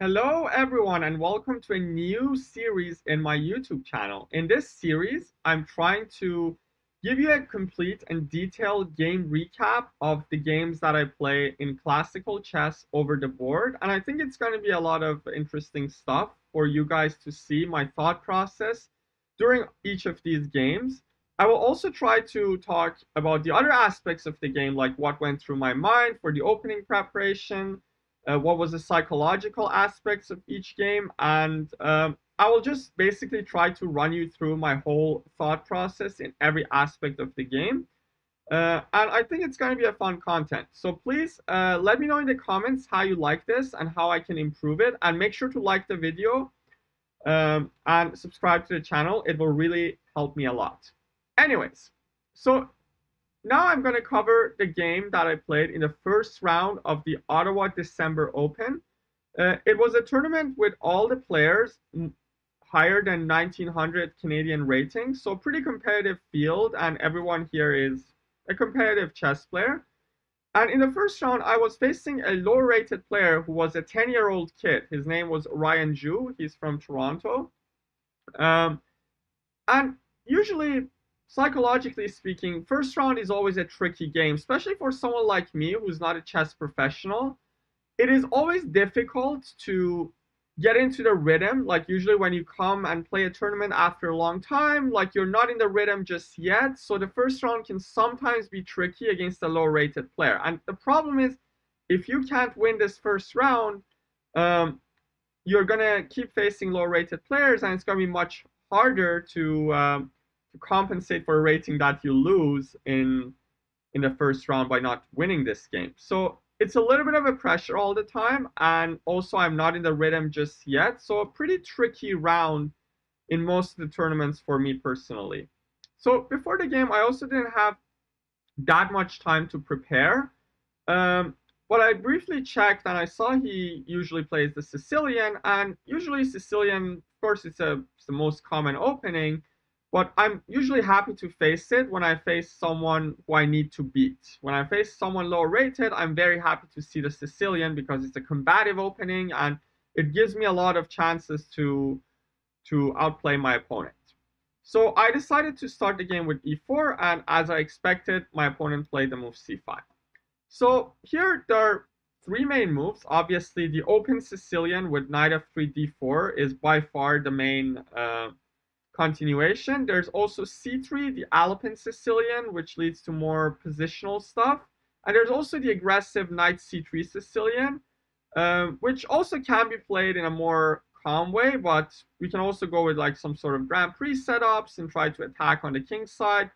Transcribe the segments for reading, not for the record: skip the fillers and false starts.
Hello everyone and welcome to a new series in my YouTube channel. In this series, I'm trying to give you a complete and detailed game recap of the games that I play in classical chess over the board. And I think it's going to be a lot of interesting stuff for you guys to see my thought process during each of these games. I will also try to talk about the other aspects of the game, like what went through my mind for the opening preparation, what was the psychological aspects of each game, and I will just basically try to run you through my whole thought process in every aspect of the game. And I think it's going to be a fun content. So please let me know in the comments how you like this and how I can improve it. And make sure to like the video and subscribe to the channel. It will really help me a lot. Anyways, so now I'm going to cover the game that I played in the first round of the Ottawa December Open. It was a tournament with all the players higher than 1900 Canadian rating, so pretty competitive field, and everyone here is a competitive chess player. And in the first round, I was facing a low-rated player who was a 10-year-old kid. His name was Ryan Ju. He's from Toronto. And usually, psychologically speaking, first round is always a tricky game, especially for someone like me who's not a chess professional. It is always difficult to get into the rhythm. Like usually when you come and play a tournament after a long time, like you're not in the rhythm just yet. So the first round can sometimes be tricky against a low-rated player. And the problem is, if you can't win this first round, you're gonna keep facing low-rated players, and it's gonna be much harder to compensate for a rating that you lose in the first round by not winning this game. So it's a little bit of a pressure all the time, and also I'm not in the rhythm just yet. So a pretty tricky round in most of the tournaments for me personally. So before the game, I also didn't have that much time to prepare. But I briefly checked and I saw he usually plays the Sicilian, and usually Sicilian, of course, it's the most common opening. But I'm usually happy to face it when I face someone who I need to beat. When I face someone low rated, I'm very happy to see the Sicilian because it's a combative opening and it gives me a lot of chances to outplay my opponent. So I decided to start the game with e4, and as I expected, my opponent played the move c5. So here there are three main moves. Obviously, the open Sicilian with knight f3 d4 is by far the main continuation. There's also c3, the Alpine Sicilian, which leads to more positional stuff. And there's also the aggressive knight c3 Sicilian, which also can be played in a more calm way, but we can also go with like some sort of Grand Prix setups and try to attack on the king side.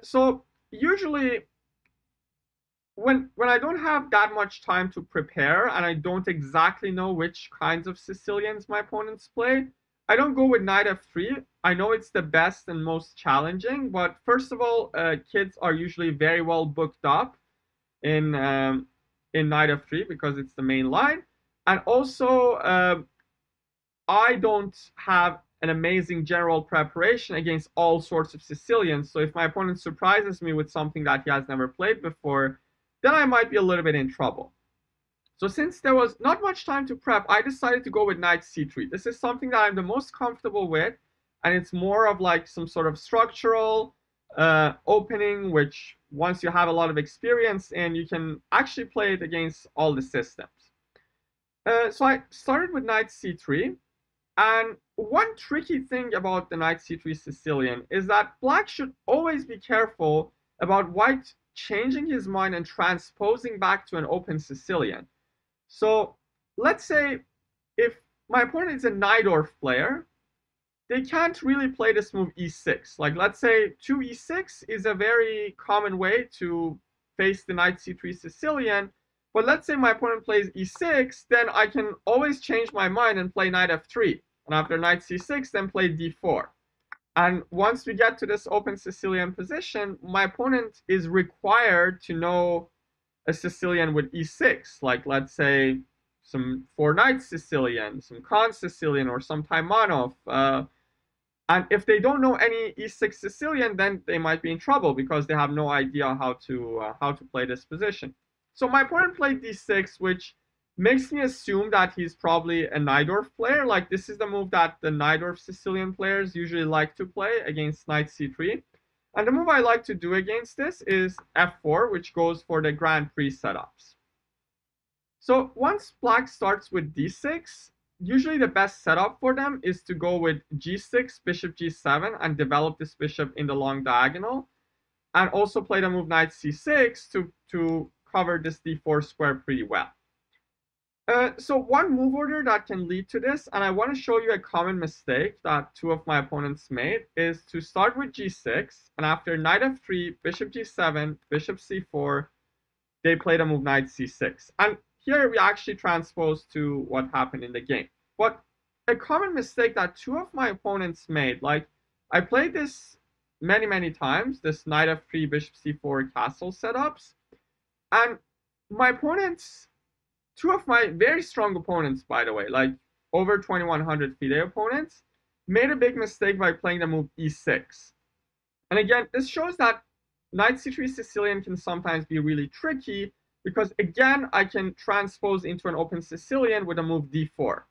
So usually when I don't have that much time to prepare and I don't exactly know which kinds of Sicilians my opponents play, I don't go with knight f3. I know it's the best and most challenging, but first of all, kids are usually very well booked up in knight f3 because it's the main line. And also, I don't have an amazing general preparation against all sorts of Sicilians. So if my opponent surprises me with something that he has never played before, then I might be a little bit in trouble. So since there was not much time to prep, I decided to go with knight c3. This is something that I'm the most comfortable with, and it's more of like some sort of structural opening, which once you have a lot of experience in, you can actually play it against all the systems. So I started with knight c3, and one tricky thing about the knight c3 Sicilian is that black should always be careful about white changing his mind and transposing back to an open Sicilian. So let's say if my opponent is a Najdorf player, they can't really play this move e6. Like let's say 2e6 is a very common way to face the knight c3 Sicilian. But let's say my opponent plays e6, then I can always change my mind and play knight f3. And after knight c6, then play d4. And once we get to this open Sicilian position, my opponent is required to know a Sicilian with e6, like let's say some 4-knight Sicilian, some Khan Sicilian, or some Taimanov. And if they don't know any e6 Sicilian, then they might be in trouble because they have no idea how to play this position. So my opponent played d6, which makes me assume that he's probably a Najdorf player. Like, this is the move that the Najdorf Sicilian players usually like to play against knight c3. And the move I like to do against this is f4, which goes for the Grand Prix setups. So once black starts with d6, usually the best setup for them is to go with g6, bishop g7, and develop this bishop in the long diagonal. And also play the move knight c6 to cover this d4 square pretty well. So one move order that can lead to this, and I want to show you a common mistake that two of my opponents made, is to start with g6, and after knight f3, bishop g7, bishop c4, they play the move knight c6. And here we actually transpose to what happened in the game. But a common mistake that two of my opponents made, like I played this many times, this knight f3, bishop c4 castle setups, and my opponents, two of my very strong opponents, by the way, like over 2100 FIDE opponents, made a big mistake by playing the move e6. And again, this shows that knight c3 Sicilian can sometimes be really tricky because, again, I can transpose into an open Sicilian with a move d4.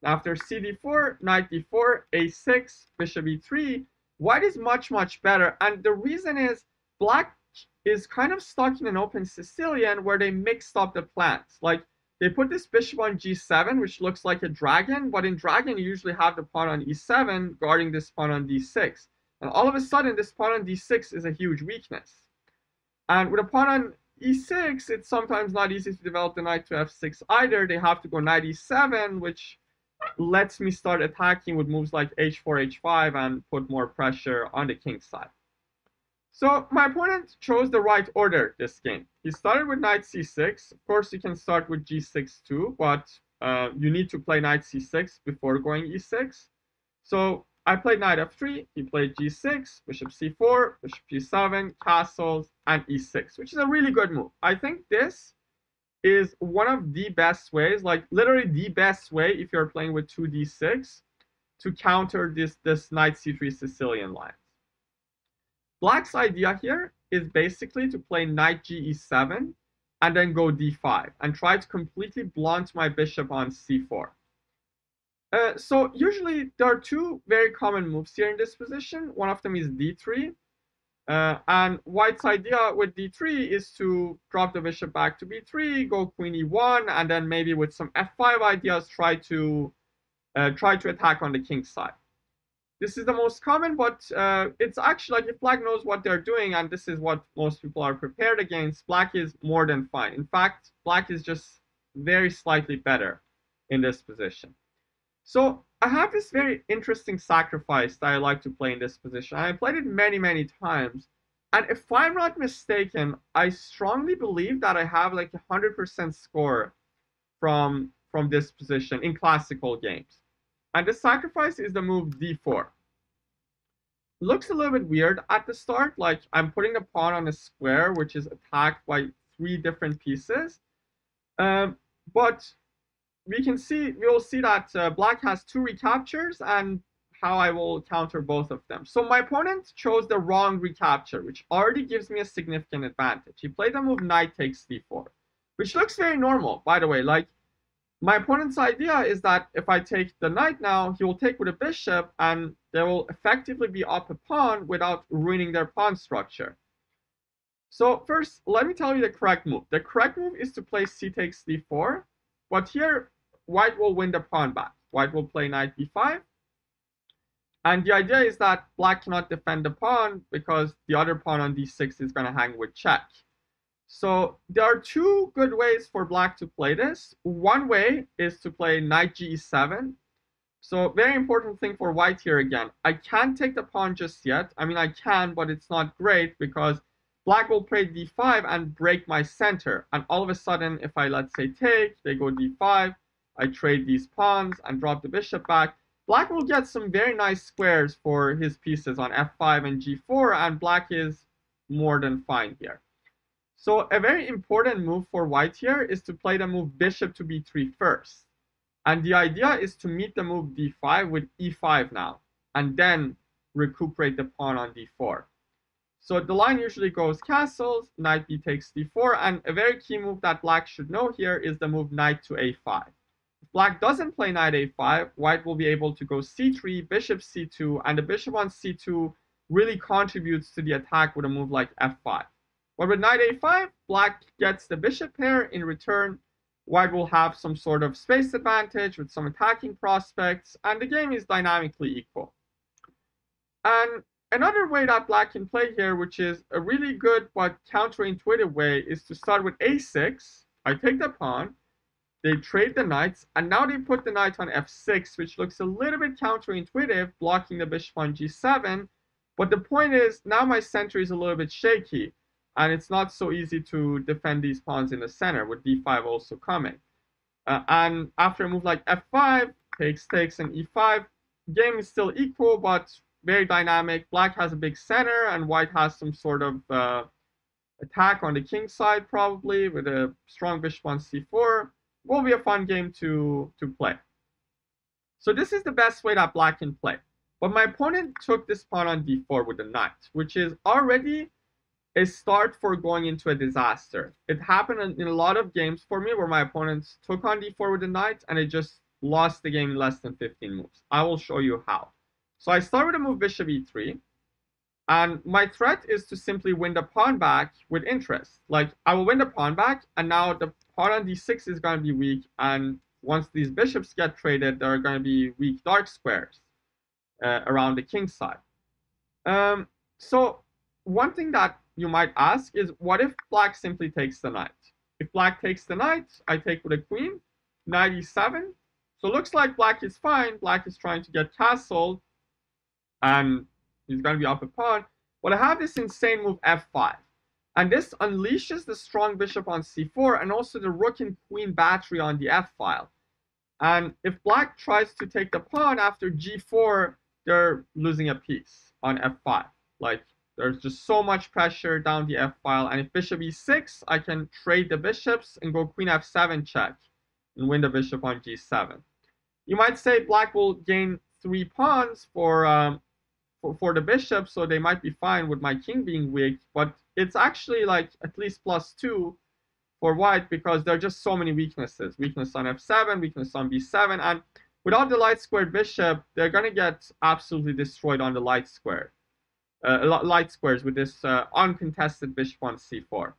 After cd4, knight d4, a6, bishop e3, white is much better. And the reason is black is kind of stuck in an open Sicilian where they mixed up the plans. Like, they put this bishop on g7, which looks like a dragon, but in dragon you usually have the pawn on e7 guarding this pawn on d6. And all of a sudden, this pawn on d6 is a huge weakness. And with a pawn on e6, it's sometimes not easy to develop the knight to f6 either. They have to go knight e7, which lets me start attacking with moves like h4, h5, and put more pressure on the king's side. So my opponent chose the right order this game. He started with knight c6. Of course, you can start with g6 too, but you need to play knight c6 before going e6. So I played knight f3, he played g6, bishop c4, bishop g7, castles, and e6, which is a really good move. I think this is one of the best ways, like literally the best way if you're playing with 2d6 to counter this knight c3 Sicilian line. Black's idea here is basically to play knight ge7 and then go d5 and try to completely blunt my bishop on c4. So usually there are two very common moves here in this position. One of them is d3. And white's idea with d3 is to drop the bishop back to b3, go queen e1, and then maybe with some f5 ideas try to attack on the king's side. This is the most common, but it's actually like if black knows what they're doing, and this is what most people are prepared against, black is more than fine. In fact, black is just very slightly better in this position. So I have this very interesting sacrifice that I like to play in this position. I played it many times. And if I'm not mistaken, I strongly believe that I have like 100% score from this position in classical games. And the sacrifice is the move d4. Looks a little bit weird at the start, like I'm putting the pawn on a square which is attacked by 3 different pieces. But we'll see that black has 2 recaptures and how I will counter both of them. So my opponent chose the wrong recapture, which already gives me a significant advantage. He played the move knight takes d4, which looks very normal, by the way. Like, my opponent's idea is that if I take the knight now, he will take with a bishop, and they will effectively be up a pawn without ruining their pawn structure. So first, let me tell you the correct move. The correct move is to play c takes d4, but here, white will win the pawn back. White will play knight b5. And the idea is that black cannot defend the pawn because the other pawn on d6 is going to hang with check. So there are 2 good ways for black to play this. One way is to play knight ge7. So very important thing for white here again. I can't take the pawn just yet. I mean, I can, but it's not great because black will play d5 and break my center. And all of a sudden, if I, let's say, take, they go d5, I trade these pawns and drop the bishop back, black will get some very nice squares for his pieces on f5 and g4, and black is more than fine here. So a very important move for white here is to play the move bishop to b3 first. And the idea is to meet the move d5 with e5 now, and then recuperate the pawn on d4. So the line usually goes castles, knight b takes d4, and a very key move that black should know here is the move knight to a5. If black doesn't play knight a5, white will be able to go c3, bishop c2, and the bishop on c2 really contributes to the attack with a move like f5. But with knight a5, black gets the bishop pair. In return, white will have some sort of space advantage with some attacking prospects, and the game is dynamically equal. And another way that black can play here, which is a really good but counterintuitive way, is to start with a6. I take the pawn, they trade the knights, and now they put the knight on f6, which looks a little bit counterintuitive, blocking the bishop on g7. But the point is, now my center is a little bit shaky, and it's not so easy to defend these pawns in the center, with d5 also coming. And after a move like f5, takes, and e5, game is still equal, but very dynamic. Black has a big center, and white has some sort of attack on the king side, probably, with a strong bishop on c4. Will be a fun game to play. So this is the best way that black can play. But my opponent took this pawn on d4 with the knight, which is already a start for going into a disaster. It happened in a lot of games for me where my opponents took on d4 with the knight, and it just lost the game in less than 15 moves. I will show you how. So I start with a move bishop e3, and my threat is to simply win the pawn back with interest. Like, I will win the pawn back, and now the pawn on d6 is going to be weak, and once these bishops get traded, there are going to be weak dark squares around the king side. So one thing that you might ask is, what if black simply takes the knight? If black takes the knight, I take with a queen, knight e7. So it looks like black is fine. Black is trying to get castled, and he's going to be up a pawn. But I have this insane move f5. And this unleashes the strong bishop on c4 and also the rook and queen battery on the f file. And if black tries to take the pawn after g4, they're losing a piece on f5. Like, there's just so much pressure down the f file. And if bishop e6, I can trade the bishops and go queen f7 check and win the bishop on g7. You might say black will gain 3 pawns for the bishop, so they might be fine with my king being weak, but it's actually like at least +2 for white because there are just so many weaknesses. Weakness on f7, weakness on b7, and without the light squared bishop, they're going to get absolutely destroyed on the light squares with this uncontested bishop on c4.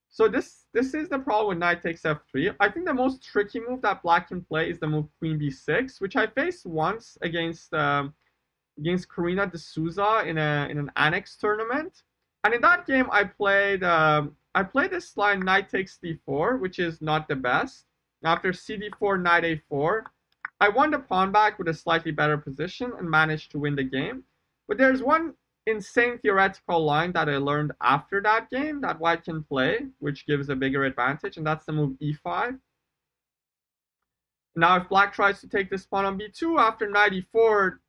So this is the problem with knight takes f3. I think the most tricky move that black can play is the move queen b6, which I faced once against Karina D'Souza in an annex tournament. And in that game, I played this line knight takes d4, which is not the best. After cd4, knight a4, I won the pawn back with a slightly better position and managed to win the game. But there's one insane theoretical line that I learned after that game that white can play, which gives a bigger advantage, and that's the move e5. Now, if black tries to take this pawn on b2 after knight e4,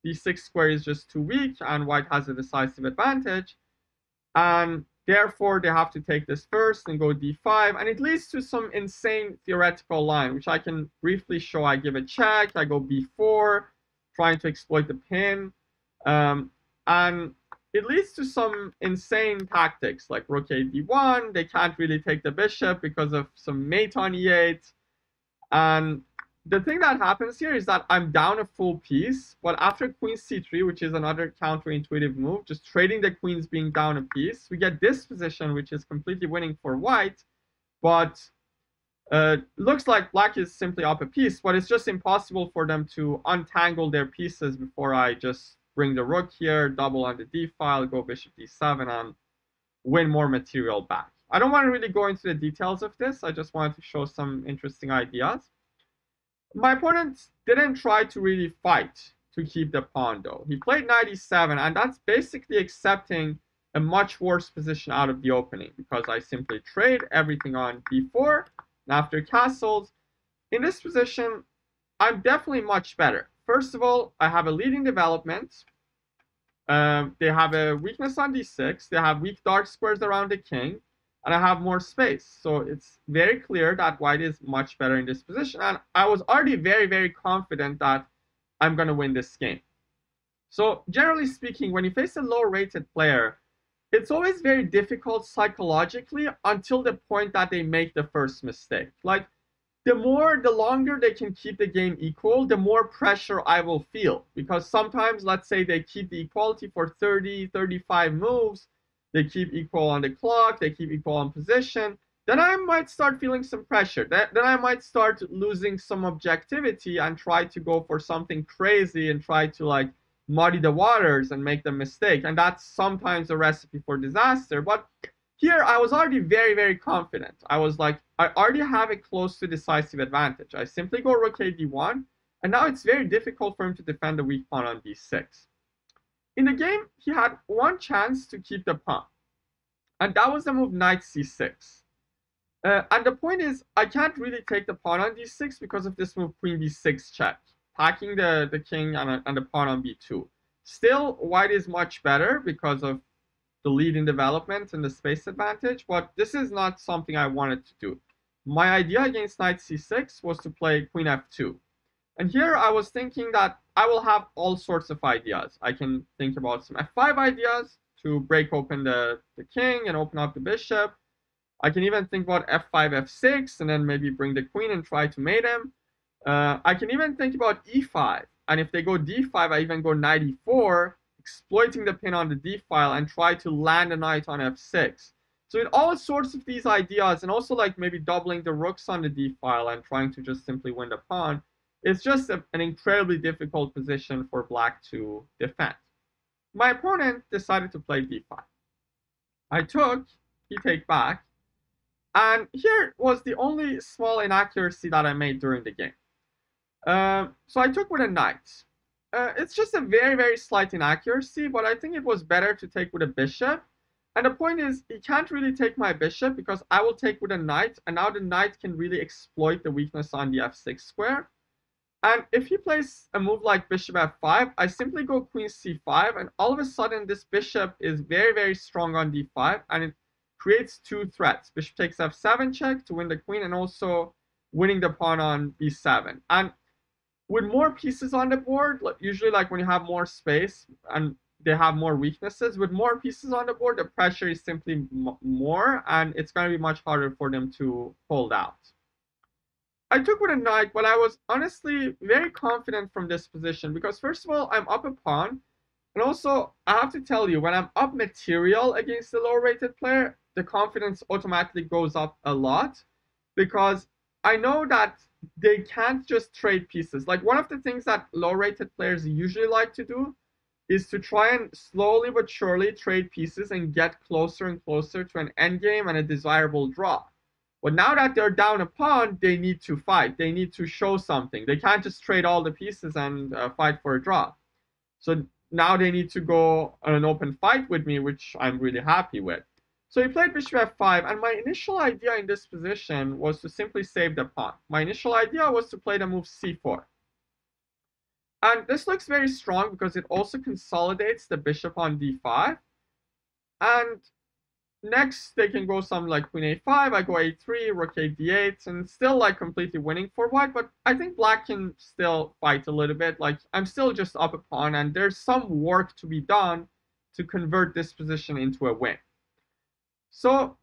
d6 square is just too weak, and white has a decisive advantage. And therefore, they have to take this first and go d5. And it leads to some insane theoretical line, which I can briefly show. I give a check, I go b4, trying to exploit the pin. And it leads to some insane tactics, like rook a d1. They can't really take the bishop because of some mate on e8. And the thing that happens here is that I'm down a full piece, but after queen c3, which is another counterintuitive move, just trading the queens being down a piece, we get this position, which is completely winning for white, but looks like black is simply up a piece, but it's just impossible for them to untangle their pieces before I just bring the rook here, double on the d file, go bishop d7, and win more material back. I don't want to really go into the details of this. I just wanted to show some interesting ideas. My opponent didn't try to really fight to keep the pawn, though. He played knight e7, and that's basically accepting a much worse position out of the opening, because I simply trade everything on b4, and after castles. In this position, I'm definitely much better. First of all, I have a leading development. They have a weakness on d6. They have weak dark squares around the king. And I have more space. So it's very clear that white is much better in this position. And I was already very, very confident that I'm going to win this game. So generally speaking, when you face a low-rated player, it's always very difficult psychologically until the point that they make the first mistake. Like, the longer they can keep the game equal, the more pressure I will feel. Because sometimes, let's say they keep the equality for 30, 35 moves, they keep equal on the clock, they keep equal on position, then I might start feeling some pressure. Then I might start losing some objectivity and try to go for something crazy and try to like muddy the waters and make the mistake. And that's sometimes a recipe for disaster. But here I was already very, very confident. I was like, I already have a close to decisive advantage. I simply go rook a d1, and now it's very difficult for him to defend the weak pawn on d6. In the game, he had one chance to keep the pawn, and that was the move knight c6. And the point is, I can't really take the pawn on d6 because of this move queen b6 check, packing the king and the pawn on b2. Still, white is much better because of the lead in development and the space advantage, but this is not something I wanted to do. My idea against knight c6 was to play queen f2. And here I was thinking that I will have all sorts of ideas. I can think about some f5 ideas to break open the king and open up the bishop. I can even think about f5, f6, and then maybe bring the queen and try to mate him. I can even think about e5. And if they go d5, I even go knight e4, exploiting the pin on the d file and try to land a knight on f6. So with all sorts of these ideas, and also like maybe doubling the rooks on the d file and trying to just simply win the pawn, it's just an incredibly difficult position for black to defend. My opponent decided to play d5. I took, he take back, and here was the only small inaccuracy that I made during the game. So I took with a knight. It's just a very, very slight inaccuracy, but I think it was better to take with a bishop. And the point is, he can't really take my bishop because I will take with a knight, and now the knight can really exploit the weakness on the f6 square. And if he plays a move like bishop f5, I simply go queen c5, and all of a sudden this bishop is very, very strong on d5, and it creates two threats. Bishop takes f7 check to win the queen, and also winning the pawn on b7. And with more pieces on the board, usually like when you have more space and they have more weaknesses, with more pieces on the board, the pressure is simply more, and it's going to be much harder for them to hold out. I took with a knight, but I was honestly very confident from this position because first of all, I'm up a pawn, and also I have to tell you, when I'm up material against a low-rated player, the confidence automatically goes up a lot because I know that they can't just trade pieces. Like, one of the things that low-rated players usually like to do is to try and slowly but surely trade pieces and get closer and closer to an endgame and a desirable draw. But now that they're down a pawn, they need to fight. They need to show something. They can't just trade all the pieces and fight for a draw. So now they need to go on an open fight with me, which I'm really happy with. So he played bishop f5, and my initial idea in this position was to simply save the pawn. My initial idea was to play the move c4. And this looks very strong because it also consolidates the bishop on d5. And next, they can go something like queen a5, I go a3, rook a d8, and still like completely winning for white. But I think black can still fight a little bit. Like, I'm still just up a pawn, and there's some work to be done to convert this position into a win. So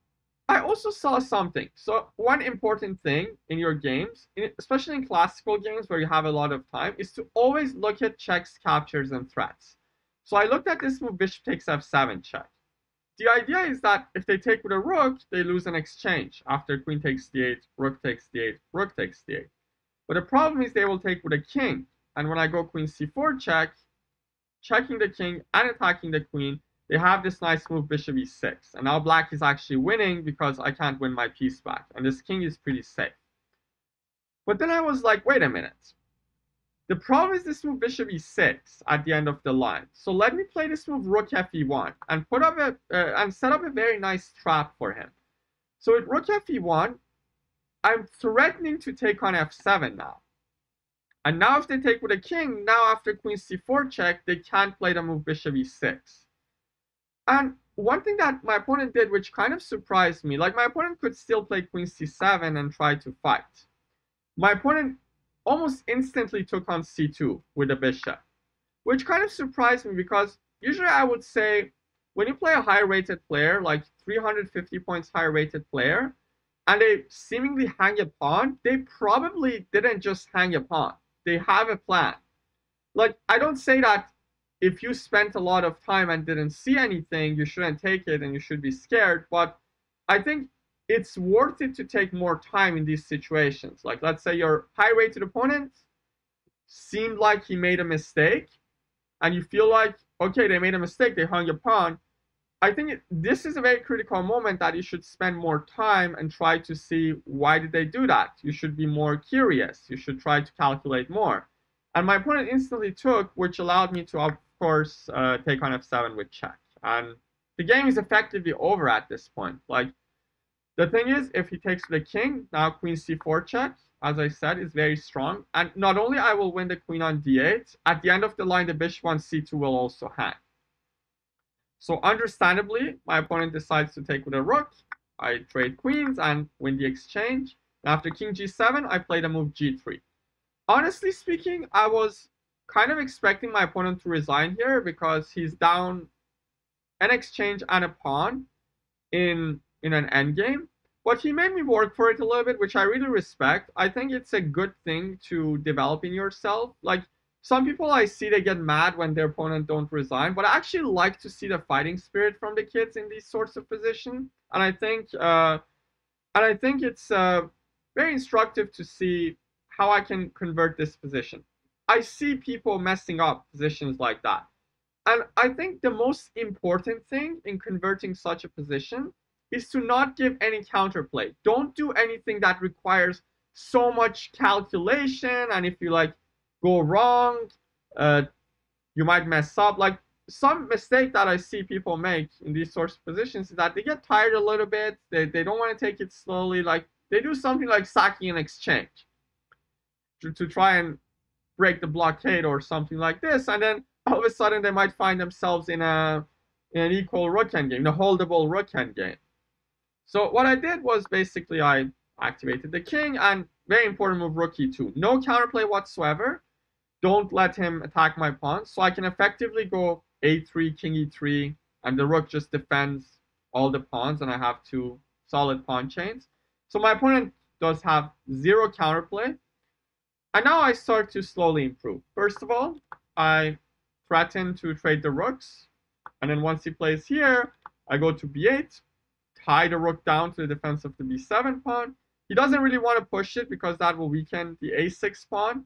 I also saw something. So one important thing in your games, especially in classical games where you have a lot of time, is to always look at checks, captures, and threats. So I looked at this move, bishop takes f7 check. The idea is that if they take with a rook, they lose an exchange. After queen takes d8, rook takes d8, rook takes d8. But the problem is they will take with a king. And when I go queen c4 check, checking the king and attacking the queen, they have this nice move, bishop e6. And now black is actually winning because I can't win my piece back. And this king is pretty safe. But then I was like, wait a minute. The problem is this move, bishop e6 at the end of the line. So let me play this move, rook fe1, and put up and set up a very nice trap for him. So with rook fe1, I'm threatening to take on f7 now. And now if they take with a king, now after queen c4 check, they can't play the move, bishop e6. And one thing that my opponent did, which kind of surprised me, like my opponent could still play queen c7 and try to fight. My opponent almost instantly took on c2 with the bishop, which kind of surprised me because usually I would say when you play a high rated player, like 350 points higher rated player, and they seemingly hang a pawn, they probably didn't just hang a pawn. They have a plan. Like, I don't say that if you spent a lot of time and didn't see anything, you shouldn't take it and you should be scared. But I think it's worth it to take more time in these situations. Like, let's say your high rated opponent seemed like he made a mistake, and you feel like, okay, they made a mistake, they hung a pawn. I think this is a very critical moment that you should spend more time and try to see why did they do that. You should be more curious. You should try to calculate more. And my opponent instantly took, which allowed me to, of course, take on f7 with check. And the game is effectively over at this point. Like, the thing is, if he takes the king, now queen c4 check, as I said, is very strong. And not only I will win the queen on d8, at the end of the line, the bishop on c2 will also hang. So understandably, my opponent decides to take with a rook. I trade queens and win the exchange. And after king g7, I play the move g3. Honestly speaking, I was kind of expecting my opponent to resign here because he's down an exchange and a pawn in an endgame. But he made me work for it a little bit, which I really respect. I think it's a good thing to develop in yourself. Like, some people I see, they get mad when their opponent don't resign, but I actually like to see the fighting spirit from the kids in these sorts of positions. And I think it's very instructive to see how I can convert this position. I see people messing up positions like that. And I think the most important thing in converting such a position is to not give any counterplay. Don't do anything that requires so much calculation, and if you like go wrong, you might mess up. Like, some mistake that I see people make in these sorts of positions is that they get tired a little bit. They don't want to take it slowly. Like, they do something like sacking an exchange to try and break the blockade or something like this, and then all of a sudden they might find themselves in an equal rook endgame, the holdable rook endgame. So what I did was basically I activated the king, and very important move, rook e2. No counterplay whatsoever. Don't let him attack my pawns. So I can effectively go a3, king e3, and the rook just defends all the pawns, and I have two solid pawn chains. So my opponent does have zero counterplay. And now I start to slowly improve. First of all, I threaten to trade the rooks. And then once he plays here, I go to b8, tie the rook down to the defense of the b7 pawn. He doesn't really want to push it because that will weaken the a6 pawn.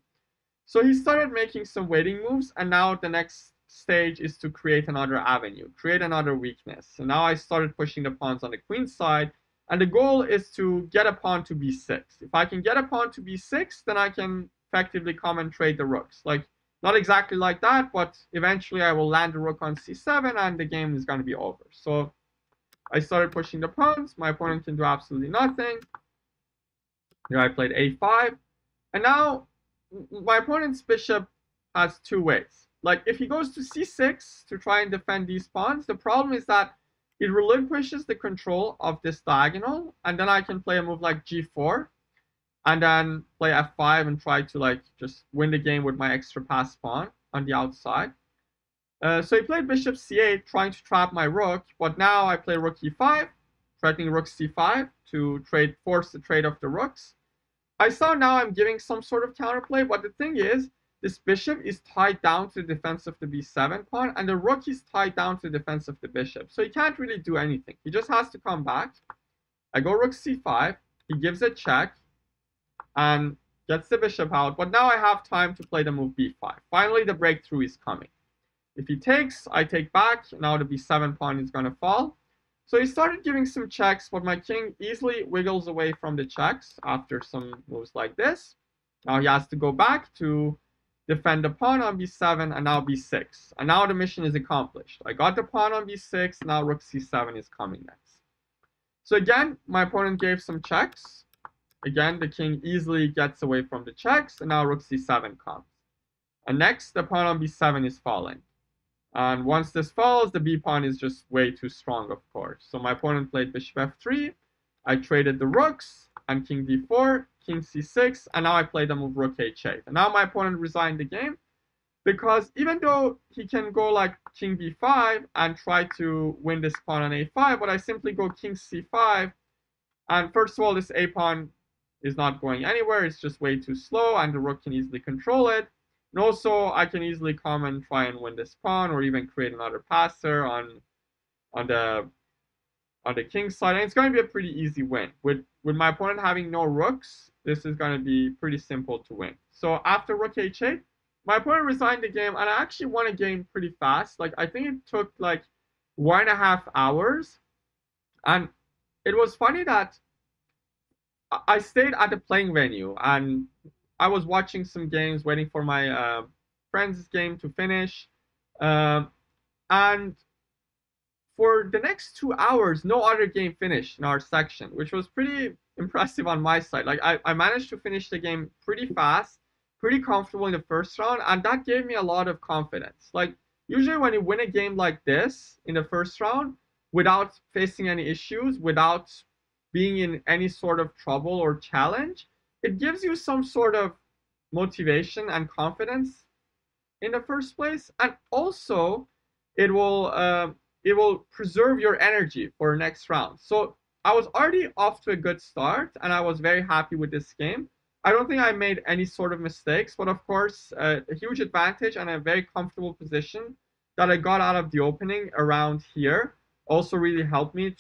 So he started making some waiting moves, and now the next stage is to create another avenue, create another weakness. So now I started pushing the pawns on the queen side, and the goal is to get a pawn to b6. If I can get a pawn to b6, then I can effectively come and trade the rooks. Like, not exactly like that, but eventually I will land the rook on c7 and the game is going to be over. So I started pushing the pawns. My opponent can do absolutely nothing. Here I played a5. And now my opponent's bishop has two ways. Like, if he goes to c6 to try and defend these pawns, the problem is that it relinquishes the control of this diagonal, and then I can play a move like g4 and then play f5 and try to like just win the game with my extra pass pawn on the outside. So he played bishop c8 trying to trap my rook, but now I play rook e5, threatening rook c5 to force the trade of the rooks. I saw now I'm giving some sort of counterplay, but the thing is, this bishop is tied down to the defense of the b7 pawn, and the rook is tied down to the defense of the bishop. So he can't really do anything. He just has to come back. I go rook c5. He gives a check and gets the bishop out. But now I have time to play the move b5. Finally, the breakthrough is coming. If he takes, I take back. Now the b7 pawn is going to fall. So he started giving some checks, but my king easily wiggles away from the checks after some moves like this. Now he has to go back to defend the pawn on b7 and now b6. And now the mission is accomplished. I got the pawn on b6, now rook c7 is coming next. So again, my opponent gave some checks. Again, the king easily gets away from the checks, and now rook c7 comes. And next, the pawn on b7 is falling. And once this falls, the b pawn is just way too strong, of course. So my opponent played bishop f3. I traded the rooks, and king d4, king c6, and now I played the move rook h8. And now my opponent resigned the game because even though he can go like king b5 and try to win this pawn on a5, but I simply go king c5, and first of all, this a pawn is not going anywhere. It's just way too slow, and the rook can easily control it. And also, I can easily come and try and win this pawn, or even create another passer on the on the king side. And it's going to be a pretty easy win. With my opponent having no rooks, this is going to be pretty simple to win. So after rook h8, my opponent resigned the game, and I actually won a game pretty fast. Like, I think it took like 1.5 hours. And it was funny that I stayed at the playing venue, and I was watching some games, waiting for my friend's game to finish. And for the next 2 hours, no other game finished in our section, which was pretty impressive on my side. Like, I managed to finish the game pretty fast, pretty comfortable in the first round, and that gave me a lot of confidence. Like, usually when you win a game like this in the first round without facing any issues, without being in any sort of trouble or challenge, it gives you some sort of motivation and confidence in the first place, and also it will preserve your energy for the next round. So I was already off to a good start, and I was very happy with this game. I don't think I made any sort of mistakes, but of course, a huge advantage and a very comfortable position that I got out of the opening around here also really helped me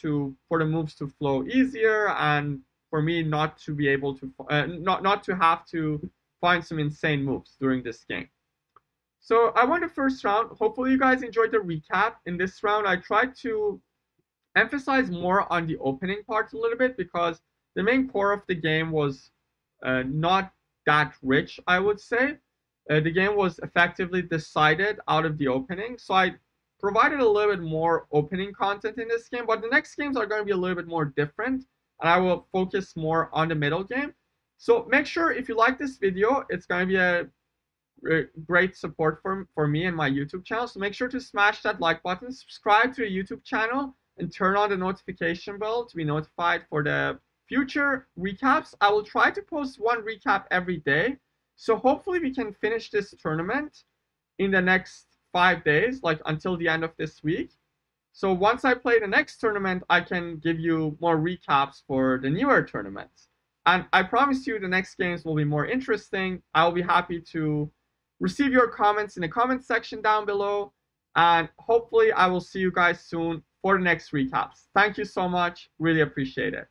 for the moves to flow easier, and for me not to be able to not to have to find some insane moves during this game. So I won the first round. Hopefully you guys enjoyed the recap. In this round, I tried to emphasize more on the opening part a little bit, because the main core of the game was not that rich, I would say. The game was effectively decided out of the opening. So I provided a little bit more opening content in this game, but the next games are going to be a little bit more different, and I will focus more on the middle game. So make sure, if you like this video, it's going to be a great support for me and my YouTube channel. So make sure to smash that like button, subscribe to the YouTube channel, and turn on the notification bell to be notified for the future recaps. I will try to post one recap every day. So hopefully we can finish this tournament in the next 5 days, like until the end of this week. So once I play the next tournament, I can give you more recaps for the newer tournaments. And I promise you the next games will be more interesting. I'll be happy to receive your comments in the comment section down below. And hopefully I will see you guys soon for the next recaps. Thank you so much. Really appreciate it.